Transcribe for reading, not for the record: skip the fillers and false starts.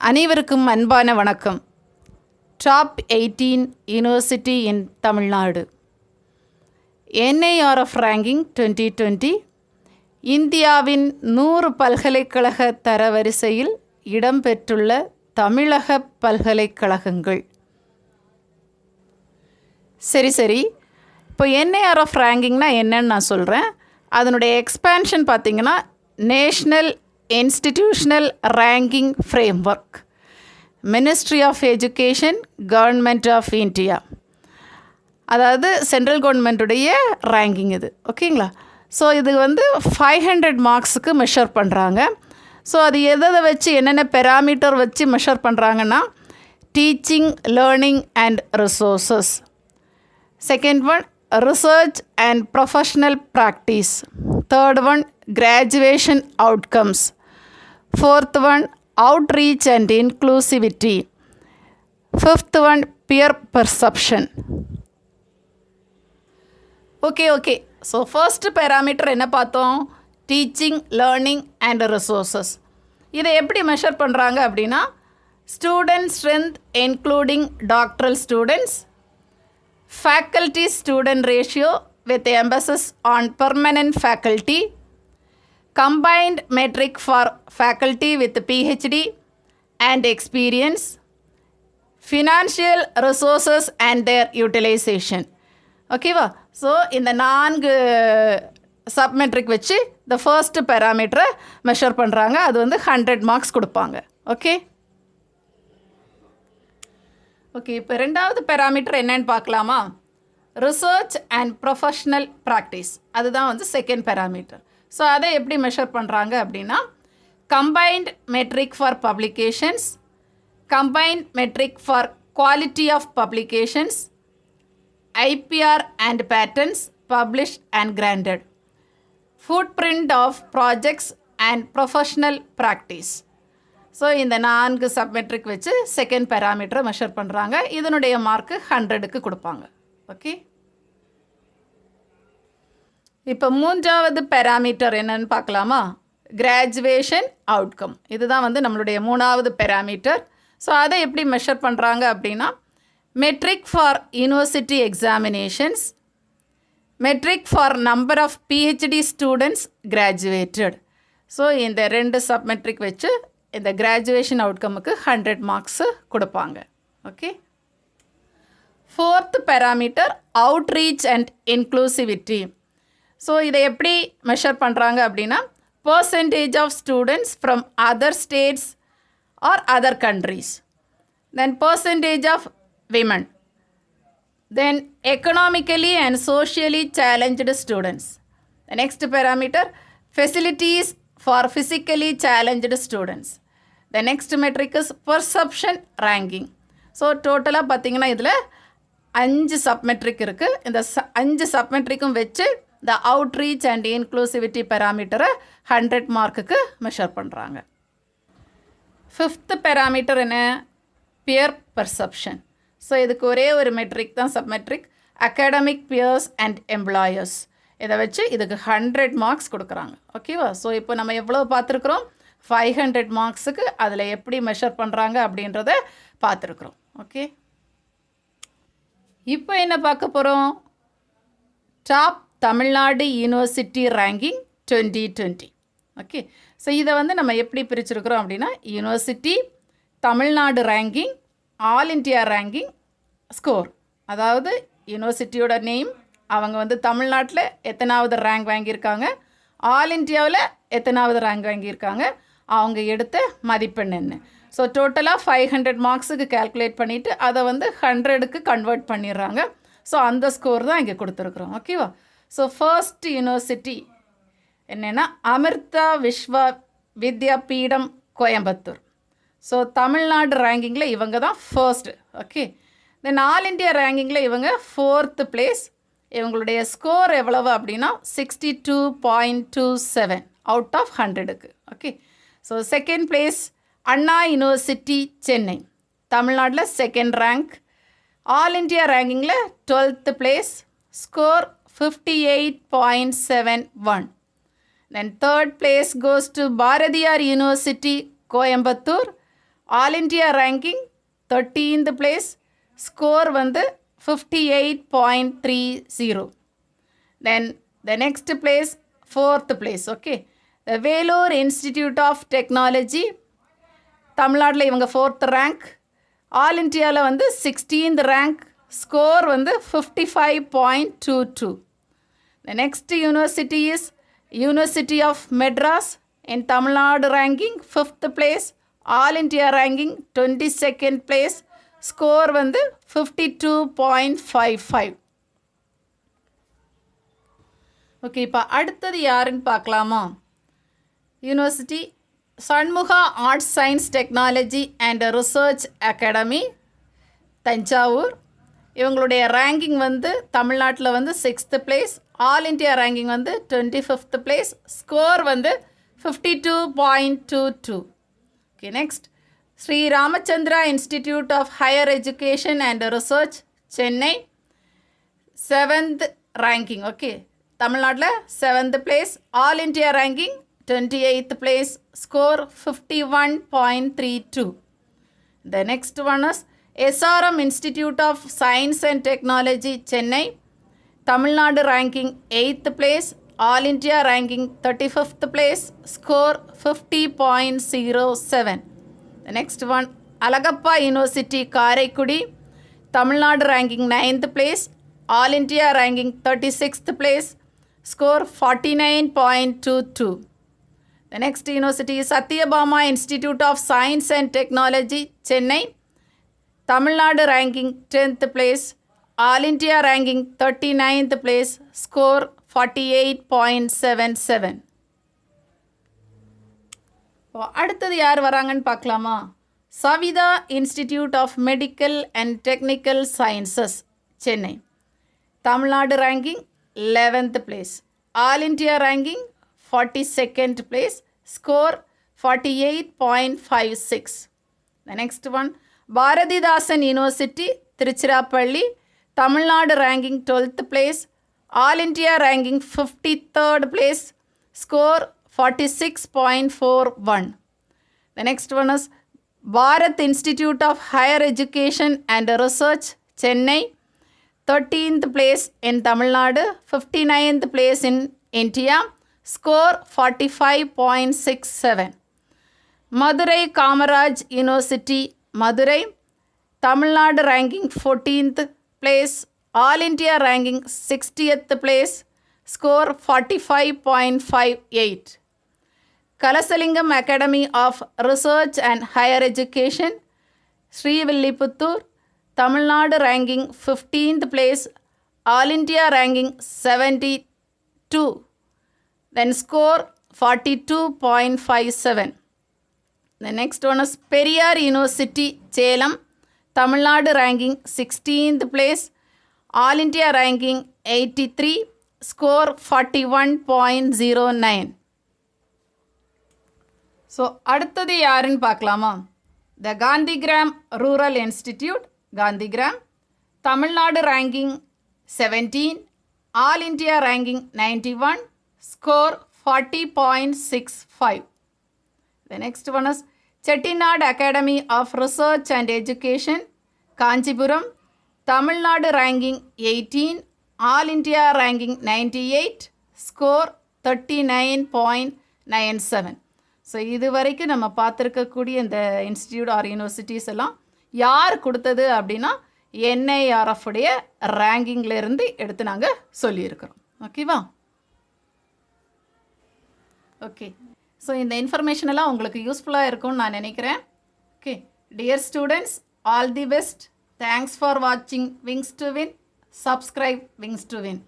அனைவருக்கும் அன்பான வணக்கம். Top 18 university in Tamil Nadu NIRF ranking 2020 இந்தியாவின் 100 பல்கலைக்கழக தரவரிசையில் இடம்பெற்றுள்ள தமிழக பல்கலைக்கழகங்கள். சரி இப்போ NIRF ரேங்கிங்னா என்னன்னு நான் சொல்கிறேன். அதனுடைய எக்ஸ்பேன்ஷன் பார்த்திங்கன்னா national institutional ranking framework, ministry of education, government of India, அதாவது சென்ட்ரல் கவர்மெண்ட்டுடைய ரேங்கிங் இது. ஓகேங்களா? ஸோ இது 500 மார்க்ஸுக்கு மெஷர் பண்ணுறாங்க. ஸோ அது எதை வச்சு என்னென்ன பெராமீட்டர் வச்சு மெஷர் பண்ணுறாங்கன்னா teaching, learning and resources. Second one research and professional practice. Third one, graduation outcomes. Fourth one, outreach and inclusivity. Fifth one, peer perception. Okay. So first parameter என்ன பார்த்தோம்? Teaching, learning and resources. இதை எப்படி measure பண்ணுறாங்க அப்படின்னா student strength including doctoral students, faculty student ratio with emphasis on permanent faculty, combined metric for faculty with PhD and experience, financial resources and their utilization. ஓகேவா? So இந்த 4 சப்மெட்ரிக் வச்சு the first parameter measure பண்ணுறாங்க. அது 100 marks கொடுப்பாங்க. Okay, இப்போ ரெண்டாவது parameter என்னன்னு பார்க்கலாமா? Research and professional practice. அதுதான் செகண்ட் பேராமீட்டர். ஸோ அதை எப்படி மெஷர் பண்ணுறாங்க அப்படின்னா combined metric for publications, combined metric for quality of publications, IPR and patents published and granted, footprint of projects and professional practice. So இந்த 4 சப்மெட்ரிக் வச்சு second பேராமீட்டரை measure பண்ணுறாங்க. இதனுடைய mark 100க்கு கொடுப்பாங்க. ஓகே, இப்போ மூன்றாவது பேராமீட்டர் என்னன்னு பார்க்கலாமா? Graduation outcome. இதுதான் நம்மளுடைய மூணாவது பேராமீட்டர். ஸோ அதை எப்படி மெஷர் பண்ணுறாங்க அப்படின்னா metric for university examinations, metric for number of PhD students graduated. So இந்த 2 சப்மெட்ரிக் வச்சு இந்த கிராஜுவேஷன் அவுட்கமுக்கு 100 மார்க்ஸு கொடுப்பாங்க. Okay, fourth parameter outreach and inclusivity. So இதை எப்படி மெஷர் பண்ணுறாங்க அப்படின்னா percentage of students from other states or other countries, then percentage of women, then economically and socially challenge students. The next parameter facilities for physically challenged students. The next metric is perception ranking. So டோட்டலாக பார்த்திங்கன்னா இதில் 5 சப்மெட்ரிக் இருக்குது. இந்த 5 சப்மெட்ரிக்கும் வச்சு இந்த outreach and inclusivity பேராமீட்டரை 100 மார்க்குக்கு measure பண்ணுறாங்க. Fifth parameter என்ன? Peer perception. ஸோ இதுக்கு ஒரே ஒரு மெட்ரிக் தான் submetric, academic peers and employers. இதை வச்சு இதுக்கு 100 மார்க்ஸ் கொடுக்குறாங்க. ஓகேவா? ஸோ இப்போ நம்ம எவ்வளோ பார்த்துருக்குறோம்? 500 மார்க்ஸுக்கு அதில் எப்படி மெஷர் பண்ணுறாங்க அப்படின்றத பார்த்துருக்குறோம். ஓகே, இப்போ என்ன பார்க்க போகிறோம்? Top Tamil Nadu university ranking 2020. Okay, so இதை நம்ம எப்படி பிரிச்சுருக்குறோம் அப்படின்னா university, Tamil Nadu ranking, all India ranking, score. அதாவது யூனிவர்சிட்டியோட நேம், அவங்க தமிழ்நாட்டில் எத்தனாவது ரேங்க் வாங்கியிருக்காங்க, ஆல் இண்டியாவில் எத்தனாவது ரேங்க் வாங்கியிருக்காங்க, அவங்க எடுத்த மதிப்பெண் என்ன. ஸோ டோட்டலாக 500 மார்க்ஸுக்கு கேல்குலேட் பண்ணிவிட்டு அதை 100க்கு கன்வெர்ட் பண்ணிடுறாங்க. ஸோ அந்த ஸ்கோர் தான் இங்கே கொடுத்துருக்குறோம். ஓகேவா? ஸோ ஃபர்ஸ்ட் யூனிவர்சிட்டி என்னென்னா அமிர்தா விஸ்வா வித்யாபீடம் கோயம்புத்தூர். ஸோ தமிழ்நாடு ரேங்கிங்கில் இவங்க தான் first. Okay, then all India ரேங்கிங்கில் இவங்க 4th பிளேஸ். இவங்களுடைய ஸ்கோர் எவ்வளவு அப்படின்னா 62.27 அவுட் ஆஃப் 100க்கு. Okay, so second place Anna university Chennai, தமிழ்நாட்டில் செகண்ட் ரேங்க். ஆல் இண்டியா ரேங்கிங்கில் 12th place, score 58.71. Then third place goes to Bharathiar university Coimbatore, all India ranking 13th place, score வந்து 58.30. Then the next place, 4th place. Okay, the Vellore Institute of Technology, தமிழ்நாட்டில் இவங்க 4th rank, all இண்டியாவில் வந்து 16th rank, score வந்து 55.22. The next university is University of Madras in Tamil Nadu ranking 5th place, All India ranking 22nd place, score வந்து 52.55. Okay, இப்போ அடுத்தது யாருன்னு பார்க்கலாமா? University Shanmuga arts science technology and research academy, Thanjavur. இவங்களுடைய ranking வந்து தமிழ்நாட்டில் வந்து 6th place, all India ranking வந்து 25th place, ஸ்கோர் வந்து 52.22. Okay, next Sri Ramachandra institute of higher education and research, Chennai, 7th ranking. Okay, தமிழ்நாட்டில் 7th place, all India ranking 28th place, score 51.32. The next one is SRM Institute of Science and Technology, Chennai, Tamil Nadu ranking 8th place, All India ranking 35th place, score 50.07. The next one, Alagappa University, Karaikudi, Tamil Nadu ranking 9th place, All India ranking 36th place, score 49.22. The next university is Satyabama Institute of Science and Technology, Chennai, Tamil Nadu ranking 10th place, All India ranking 39th place, score 48.77. அடுத்தது யார் வராங்கன்னு பார்க்கலாமா? Saveetha institute of medical and technical sciences, Chennai, Tamil Nadu ranking 11th place, all India ranking 42nd place, score 48.56. The next one, Bharathidasan university, Tiruchirappalli, Tamil Nadu ranking 12th place, all India ranking 53rd place, score 46.41. The next one is Bharat Institute of Higher Education and Research, Chennai, 13th place in Tamil Nadu, 59th place in India, score 45.67. Madurai Kamaraj University, Madurai, Tamil Nadu ranking 14th place, All India ranking 60th place, score 45.58. Kalasalingam Academy of Research and Higher Education, Srivilliputtur, Tamil Nadu ranking 15th place, All India ranking 72, then score 42.57. The next one is Periyar University, Chellam, Tamil Nadu ranking 16th place, All India ranking 83, score 41.09. So அடுத்தது யாருன்னு பார்க்கலாமா? The Gandhigram rural institute, Gandhigram, Tamil Nadu ranking 17, all India ranking 91, score 40.65. The next one is Chettinad Academy of Research and Education, Kanchipuram, Tamil Nadu ranking 18, all India ranking 98, score 39.97. So இது வரைக்கும் நம்ம பார்த்துருக்கக்கூடிய இந்த institute R universities எல்லாம் யார் கொடுத்தது அப்படின்னா NIRF உடைய ரேங்கிங்லேருந்து எடுத்து நாங்கள் சொல்லியிருக்கிறோம். ஓகேவா? ஓகே, ஸோ இந்த இன்ஃபர்மேஷன் எல்லாம் உங்களுக்கு யூஸ்ஃபுல்லாக இருக்கும்னு நான் நினைக்கிறேன். Okay, dear students, all the best. Thanks for வாட்சிங் Wings to Win. Subscribe Wings to Win.